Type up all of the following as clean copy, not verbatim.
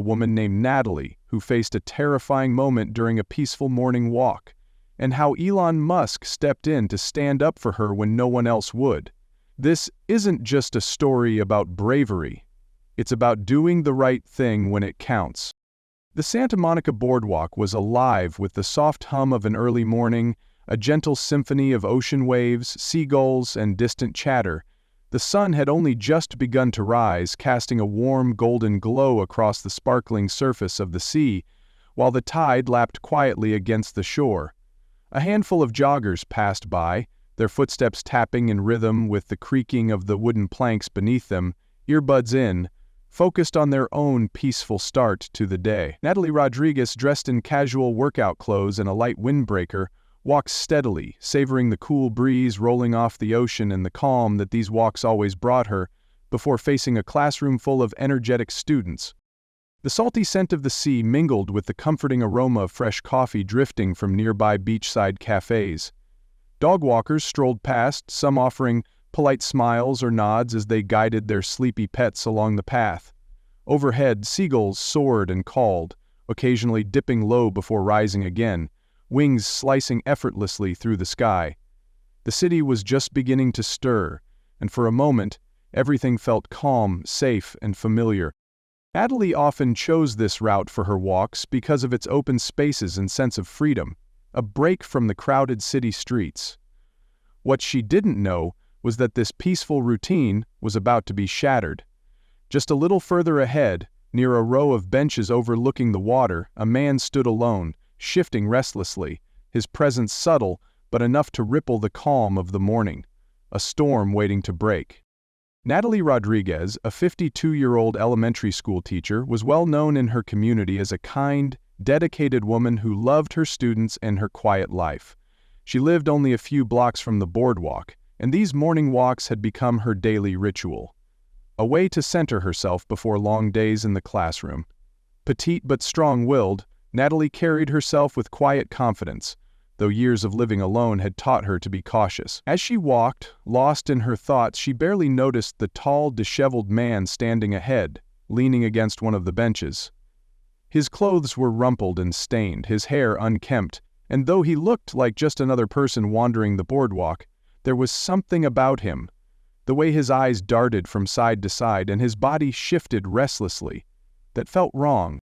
woman named Natalie, who faced a terrifying moment during a peaceful morning walk, and how Elon Musk stepped in to stand up for her when no one else would. This isn't just a story about bravery. It's about doing the right thing when it counts. The Santa Monica boardwalk was alive with the soft hum of an early morning, a gentle symphony of ocean waves, seagulls, and distant chatter. The sun had only just begun to rise, casting a warm golden glow across the sparkling surface of the sea, while the tide lapped quietly against the shore. A handful of joggers passed by, their footsteps tapping in rhythm with the creaking of the wooden planks beneath them, earbuds in, focused on their own peaceful start to the day. Natalie Rodriguez, dressed in casual workout clothes and a light windbreaker, walked steadily, savoring the cool breeze rolling off the ocean and the calm that these walks always brought her, before facing a classroom full of energetic students. The salty scent of the sea mingled with the comforting aroma of fresh coffee drifting from nearby beachside cafes. Dog walkers strolled past, some offering polite smiles or nods as they guided their sleepy pets along the path. Overhead, seagulls soared and called, occasionally dipping low before rising again, wings slicing effortlessly through the sky. The city was just beginning to stir, and for a moment, everything felt calm, safe, and familiar. Natalie often chose this route for her walks because of its open spaces and sense of freedom, a break from the crowded city streets. What she didn't know was that this peaceful routine was about to be shattered. Just a little further ahead, near a row of benches overlooking the water, a man stood alone, shifting restlessly, his presence subtle but enough to ripple the calm of the morning, a storm waiting to break. Natalie Rodriguez, a 52-year-old elementary school teacher, was well known in her community as a kind, dedicated woman who loved her students and her quiet life. She lived only a few blocks from the boardwalk, and these morning walks had become her daily ritual, a way to center herself before long days in the classroom. Petite but strong-willed, Natalie carried herself with quiet confidence, though years of living alone had taught her to be cautious. As she walked, lost in her thoughts, she barely noticed the tall, disheveled man standing ahead, leaning against one of the benches. His clothes were rumpled and stained, his hair unkempt, and though he looked like just another person wandering the boardwalk, there was something about him, the way his eyes darted from side to side and his body shifted restlessly, that felt wrong.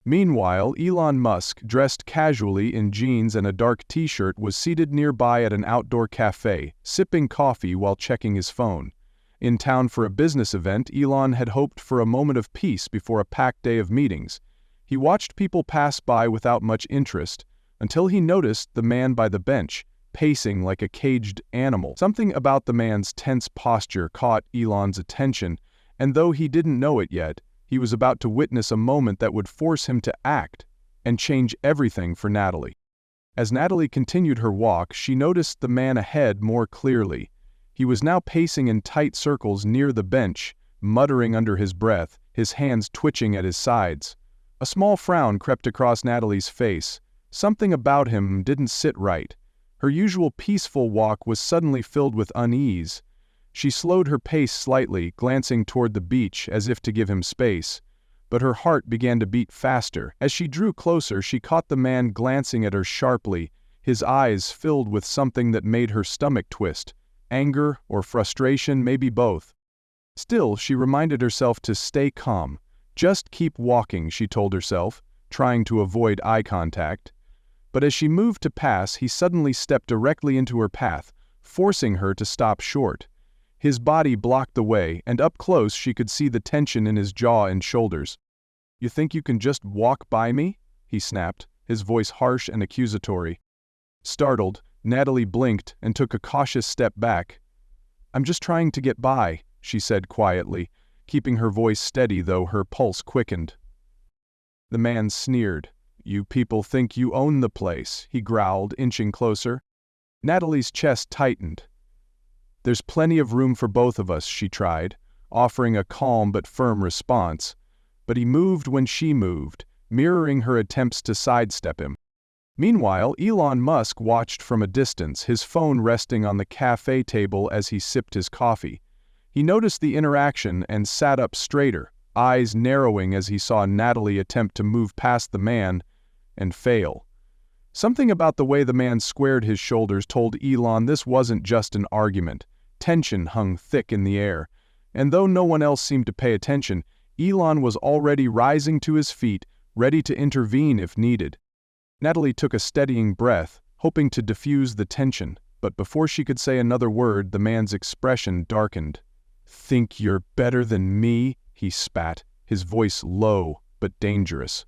Meanwhile, Elon Musk, dressed casually in jeans and a dark t-shirt, was seated nearby at an outdoor cafe, sipping coffee while checking his phone. In town for a business event, Elon had hoped for a moment of peace before a packed day of meetings. He watched people pass by without much interest, until he noticed the man by the bench, pacing like a caged animal. Something about the man's tense posture caught Elon's attention, and though he didn't know it yet, he was about to witness a moment that would force him to act and change everything for Natalie. As Natalie continued her walk, she noticed the man ahead more clearly. He was now pacing in tight circles near the bench, muttering under his breath, his hands twitching at his sides. A small frown crept across Natalie's face. Something about him didn't sit right. Her usual peaceful walk was suddenly filled with unease. She slowed her pace slightly, glancing toward the beach as if to give him space, but her heart began to beat faster. As she drew closer, she caught the man glancing at her sharply, his eyes filled with something that made her stomach twist, anger or frustration, maybe both. Still, she reminded herself to stay calm. Just keep walking, she told herself, trying to avoid eye contact. But as she moved to pass, he suddenly stepped directly into her path, forcing her to stop short. His body blocked the way, and up close she could see the tension in his jaw and shoulders. "You think you can just walk by me?" he snapped, his voice harsh and accusatory. Startled, Natalie blinked and took a cautious step back. "I'm just trying to get by," she said quietly, keeping her voice steady though her pulse quickened. The man sneered. "You people think you own the place," he growled, inching closer. Natalie's chest tightened. "There's plenty of room for both of us," she tried, offering a calm but firm response, but he moved when she moved, mirroring her attempts to sidestep him. Meanwhile, Elon Musk watched from a distance, his phone resting on the cafe table as he sipped his coffee. He noticed the interaction and sat up straighter, eyes narrowing as he saw Natalie attempt to move past the man and fail. Something about the way the man squared his shoulders told Elon this wasn't just an argument. Tension hung thick in the air, and though no one else seemed to pay attention, Elon was already rising to his feet, ready to intervene if needed. Natalie took a steadying breath, hoping to diffuse the tension, but before she could say another word, the man's expression darkened. "Think you're better than me?" he spat, his voice low but dangerous.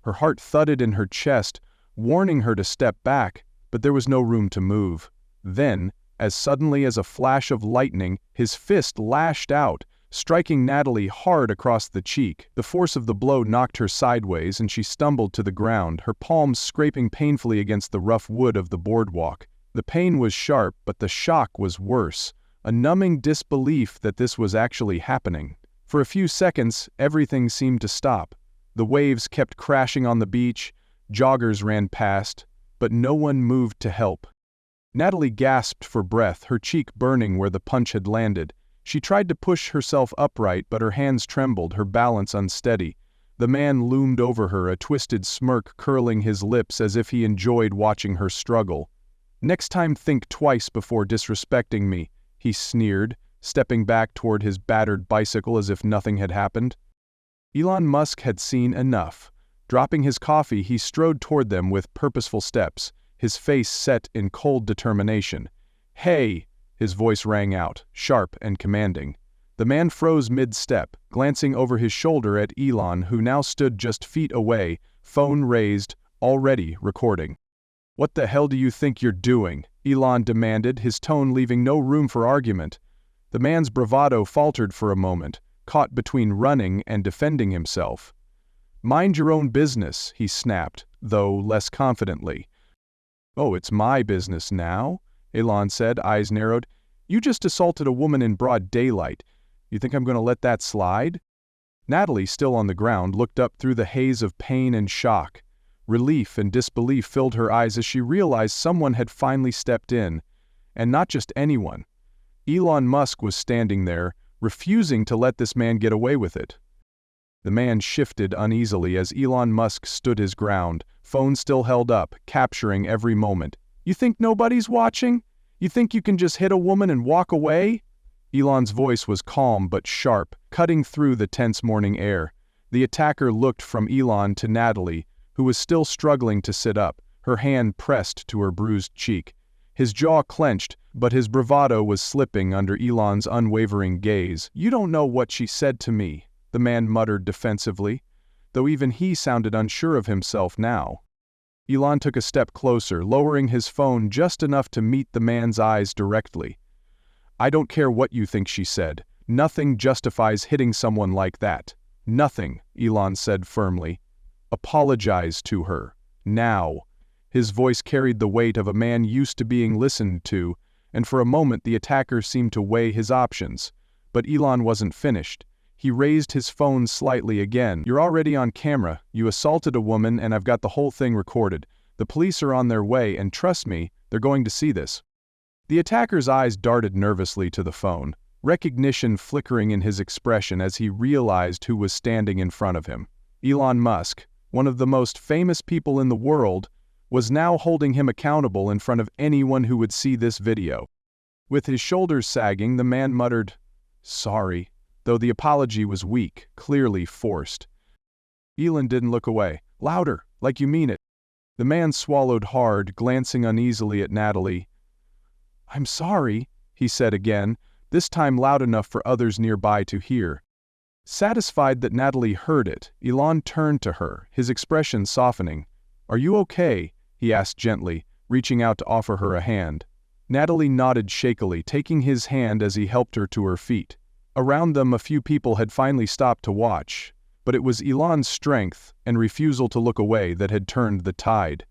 Her heart thudded in her chest, warning her to step back, but there was no room to move. Then, as suddenly as a flash of lightning, his fist lashed out, striking Natalie hard across the cheek. The force of the blow knocked her sideways and she stumbled to the ground, her palms scraping painfully against the rough wood of the boardwalk. The pain was sharp, but the shock was worse, a numbing disbelief that this was actually happening. For a few seconds, everything seemed to stop. The waves kept crashing on the beach, joggers ran past, but no one moved to help. Natalie gasped for breath, her cheek burning where the punch had landed. She tried to push herself upright, but her hands trembled, her balance unsteady. The man loomed over her, a twisted smirk curling his lips as if he enjoyed watching her struggle. "Next time think twice before disrespecting me," he sneered, stepping back toward his battered bicycle as if nothing had happened. Elon Musk had seen enough. Dropping his coffee, he strode toward them with purposeful steps, his face set in cold determination. "Hey!" his voice rang out, sharp and commanding. The man froze mid-step, glancing over his shoulder at Elon, who now stood just feet away, phone raised, already recording. "What the hell do you think you're doing?" Elon demanded, his tone leaving no room for argument. The man's bravado faltered for a moment, caught between running and defending himself. "Mind your own business," he snapped, though less confidently. "Oh, it's my business now?" Elon said, eyes narrowed. "You just assaulted a woman in broad daylight. You think I'm going to let that slide?" Natalie, still on the ground, looked up through the haze of pain and shock. Relief and disbelief filled her eyes as she realized someone had finally stepped in. And not just anyone. Elon Musk was standing there, refusing to let this man get away with it. The man shifted uneasily as Elon Musk stood his ground, phone still held up, capturing every moment. "You think nobody's watching? You think you can just hit a woman and walk away?" Elon's voice was calm but sharp, cutting through the tense morning air. The attacker looked from Elon to Natalie, who was still struggling to sit up, her hand pressed to her bruised cheek. His jaw clenched, but his bravado was slipping under Elon's unwavering gaze. "You don't know what she said to me," the man muttered defensively, though even he sounded unsure of himself now. Elon took a step closer, lowering his phone just enough to meet the man's eyes directly. "I don't care what you think she said. Nothing justifies hitting someone like that. Nothing," Elon said firmly. "Apologize to her. Now." His voice carried the weight of a man used to being listened to, and for a moment the attacker seemed to weigh his options. But Elon wasn't finished. He raised his phone slightly again. "You're already on camera. You assaulted a woman and I've got the whole thing recorded. The police are on their way and trust me, they're going to see this." The attacker's eyes darted nervously to the phone, recognition flickering in his expression as he realized who was standing in front of him. Elon Musk, one of the most famous people in the world, was now holding him accountable in front of anyone who would see this video. With his shoulders sagging, the man muttered, "Sorry," though the apology was weak, clearly forced. Elon didn't look away. "Louder, like you mean it." The man swallowed hard, glancing uneasily at Natalie. "I'm sorry," he said again, this time loud enough for others nearby to hear. Satisfied that Natalie heard it, Elon turned to her, his expression softening. "Are you okay?" he asked gently, reaching out to offer her a hand. Natalie nodded shakily, taking his hand as he helped her to her feet. Around them, a few people had finally stopped to watch, but it was Elon's strength and refusal to look away that had turned the tide.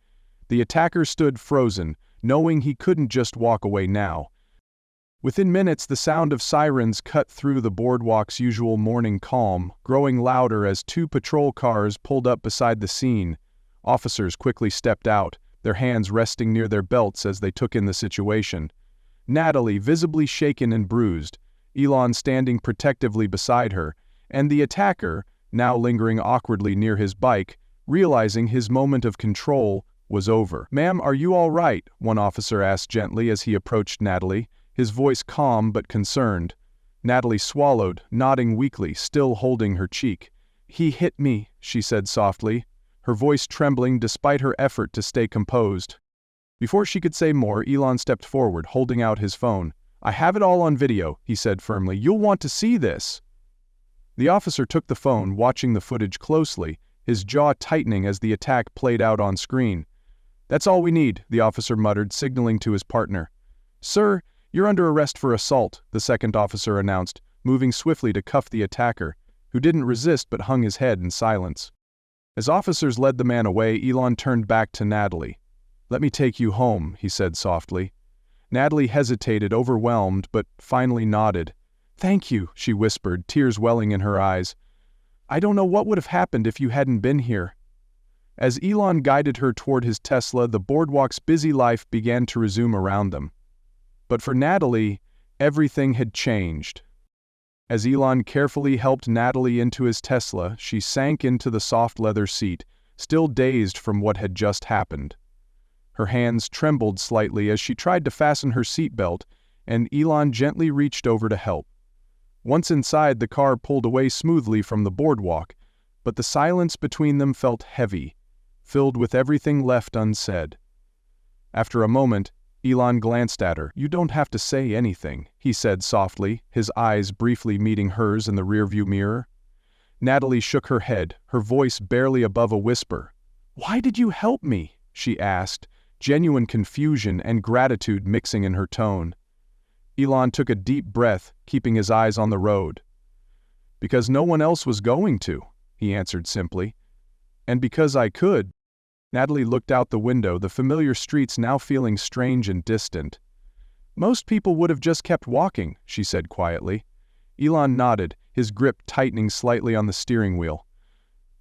The attacker stood frozen, knowing he couldn't just walk away now. Within minutes, the sound of sirens cut through the boardwalk's usual morning calm, growing louder as two patrol cars pulled up beside the scene. Officers quickly stepped out, their hands resting near their belts as they took in the situation. Natalie, visibly shaken and bruised, Elon standing protectively beside her, and the attacker, now lingering awkwardly near his bike, realizing his moment of control was over. "Ma'am, are you all right?" one officer asked gently as he approached Natalie, his voice calm but concerned. Natalie swallowed, nodding weakly, still holding her cheek. "He hit me," she said softly, her voice trembling despite her effort to stay composed. Before she could say more, Elon stepped forward, holding out his phone. "I have it all on video," he said firmly. "You'll want to see this." The officer took the phone, watching the footage closely, his jaw tightening as the attack played out on screen. "That's all we need," the officer muttered, signaling to his partner. "Sir, you're under arrest for assault," the second officer announced, moving swiftly to cuff the attacker, who didn't resist but hung his head in silence. As officers led the man away, Elon turned back to Natalie. "Let me take you home," he said softly. Natalie hesitated, overwhelmed, but finally nodded. "Thank you," she whispered, tears welling in her eyes. "I don't know what would have happened if you hadn't been here." As Elon guided her toward his Tesla, the boardwalk's busy life began to resume around them. But for Natalie, everything had changed. As Elon carefully helped Natalie into his Tesla, she sank into the soft leather seat, still dazed from what had just happened. Her hands trembled slightly as she tried to fasten her seatbelt, and Elon gently reached over to help. Once inside, the car pulled away smoothly from the boardwalk, but the silence between them felt heavy, filled with everything left unsaid. After a moment, Elon glanced at her. "You don't have to say anything," he said softly, his eyes briefly meeting hers in the rearview mirror. Natalie shook her head, her voice barely above a whisper. "Why did you help me?" she asked, genuine confusion and gratitude mixing in her tone. Elon took a deep breath, keeping his eyes on the road. "Because no one else was going to," he answered simply. "And because I could." Natalie looked out the window, the familiar streets now feeling strange and distant. "Most people would have just kept walking," she said quietly. Elon nodded, his grip tightening slightly on the steering wheel.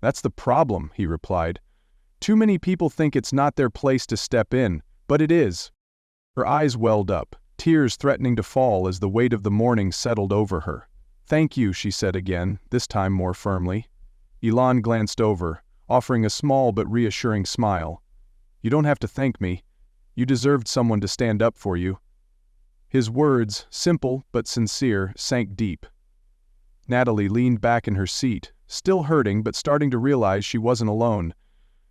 "That's the problem," he replied. "Too many people think it's not their place to step in, but it is." Her eyes welled up, tears threatening to fall as the weight of the morning settled over her. "Thank you," she said again, this time more firmly. Elon glanced over, offering a small but reassuring smile. "You don't have to thank me. You deserved someone to stand up for you." His words, simple but sincere, sank deep. Natalie leaned back in her seat, still hurting but starting to realize she wasn't alone.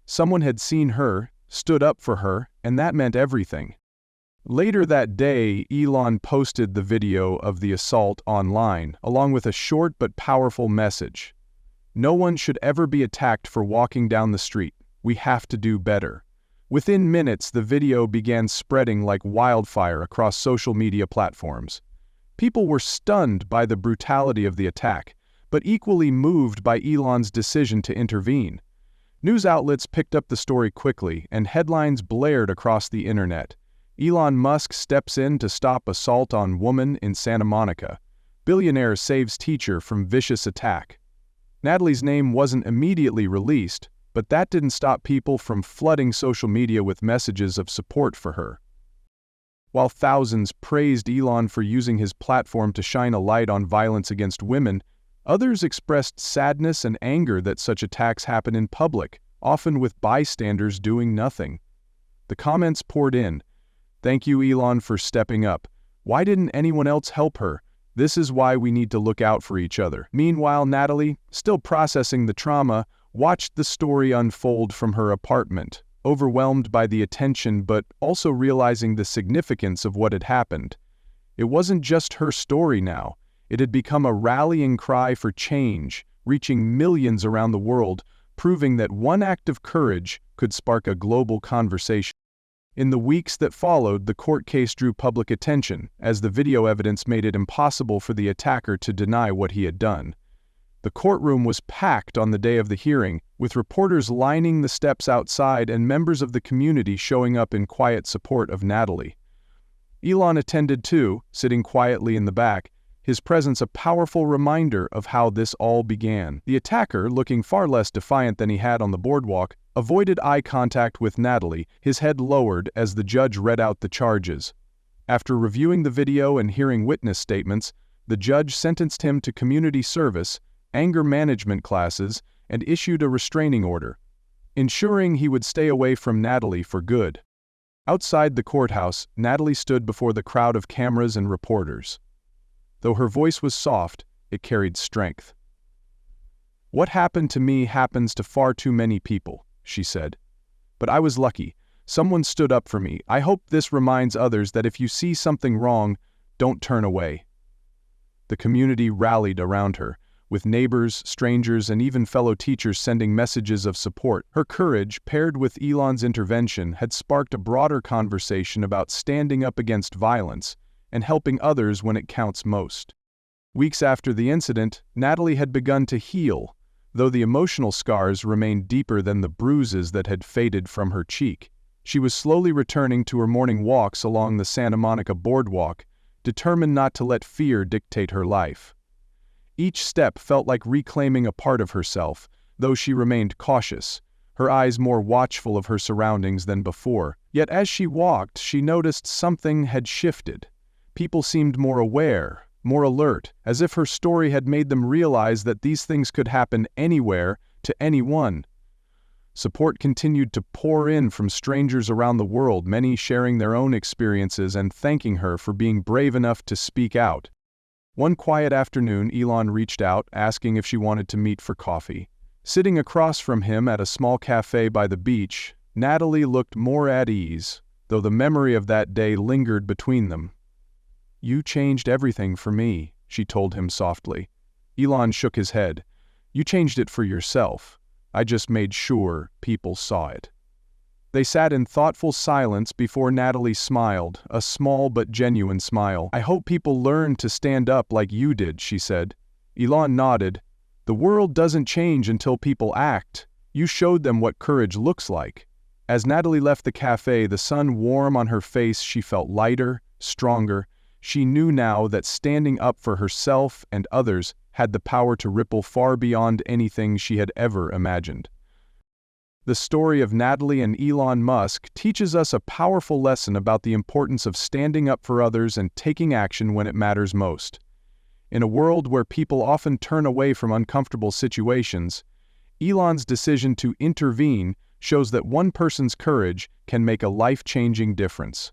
Someone had seen her, stood up for her, and that meant everything. Later that day, Elon posted the video of the assault online, along with a short but powerful message. "No one should ever be attacked for walking down the street. We have to do better." Within minutes, the video began spreading like wildfire across social media platforms. People were stunned by the brutality of the attack, but equally moved by Elon's decision to intervene. News outlets picked up the story quickly, and headlines blared across the internet. "Elon Musk steps in to stop assault on woman in Santa Monica. Billionaire saves teacher from vicious attack." Natalie's name wasn't immediately released, but that didn't stop people from flooding social media with messages of support for her. While thousands praised Elon for using his platform to shine a light on violence against women, others expressed sadness and anger that such attacks happen in public, often with bystanders doing nothing. The comments poured in. "Thank you, Elon, for stepping up. Why didn't anyone else help her? This is why we need to look out for each other." Meanwhile, Natalie, still processing the trauma, watched the story unfold from her apartment, overwhelmed by the attention but also realizing the significance of what had happened. It wasn't just her story now. It had become a rallying cry for change, reaching millions around the world, proving that one act of courage could spark a global conversation. In the weeks that followed, the court case drew public attention, as the video evidence made it impossible for the attacker to deny what he had done. The courtroom was packed on the day of the hearing, with reporters lining the steps outside and members of the community showing up in quiet support of Natalie. Elon attended too, sitting quietly in the back, his presence a powerful reminder of how this all began. The attacker, looking far less defiant than he had on the boardwalk, avoided eye contact with Natalie, his head lowered as the judge read out the charges. After reviewing the video and hearing witness statements, the judge sentenced him to community service anger management classes, and issued a restraining order, ensuring he would stay away from Natalie for good. Outside the courthouse, Natalie stood before the crowd of cameras and reporters. Though her voice was soft, it carried strength. "What happened to me happens to far too many people," she said. "But I was lucky. Someone stood up for me. I hope this reminds others that if you see something wrong, don't turn away." The community rallied around her, with neighbors, strangers, and even fellow teachers sending messages of support. Her courage, paired with Elon's intervention, had sparked a broader conversation about standing up against violence and helping others when it counts most. Weeks after the incident, Natalie had begun to heal, though the emotional scars remained deeper than the bruises that had faded from her cheek. She was slowly returning to her morning walks along the Santa Monica boardwalk, determined not to let fear dictate her life. Each step felt like reclaiming a part of herself, though she remained cautious, her eyes more watchful of her surroundings than before. Yet as she walked, she noticed something had shifted. People seemed more aware, more alert, as if her story had made them realize that these things could happen anywhere, to anyone. Support continued to pour in from strangers around the world, many sharing their own experiences and thanking her for being brave enough to speak out. One quiet afternoon, Elon reached out, asking if she wanted to meet for coffee. Sitting across from him at a small cafe by the beach, Natalie looked more at ease, though the memory of that day lingered between them. "You changed everything for me," she told him softly. Elon shook his head. "You changed it for yourself. I just made sure people saw it." They sat in thoughtful silence before Natalie smiled, a small but genuine smile. "I hope people learn to stand up like you did," she said. Elon nodded. "The world doesn't change until people act. You showed them what courage looks like." As Natalie left the cafe, the sun warm on her face, she felt lighter, stronger. She knew now that standing up for herself and others had the power to ripple far beyond anything she had ever imagined. The story of Natalie and Elon Musk teaches us a powerful lesson about the importance of standing up for others and taking action when it matters most. In a world where people often turn away from uncomfortable situations, Elon's decision to intervene shows that one person's courage can make a life-changing difference.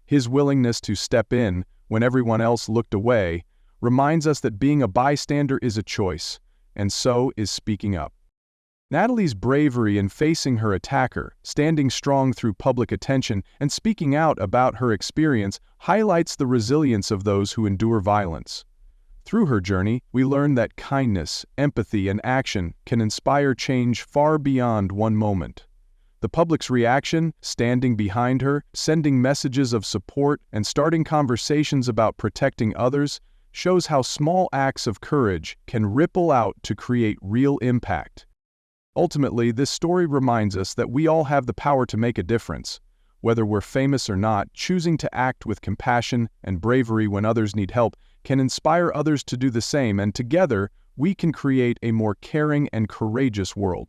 His willingness to step in when everyone else looked away reminds us that being a bystander is a choice, and so is speaking up. Natalie's bravery in facing her attacker, standing strong through public attention, and speaking out about her experience highlights the resilience of those who endure violence. Through her journey, we learn that kindness, empathy, and action can inspire change far beyond one moment. The public's reaction, standing behind her, sending messages of support, and starting conversations about protecting others, shows how small acts of courage can ripple out to create real impact. Ultimately, this story reminds us that we all have the power to make a difference. Whether we're famous or not, choosing to act with compassion and bravery when others need help can inspire others to do the same, and together, we can create a more caring and courageous world.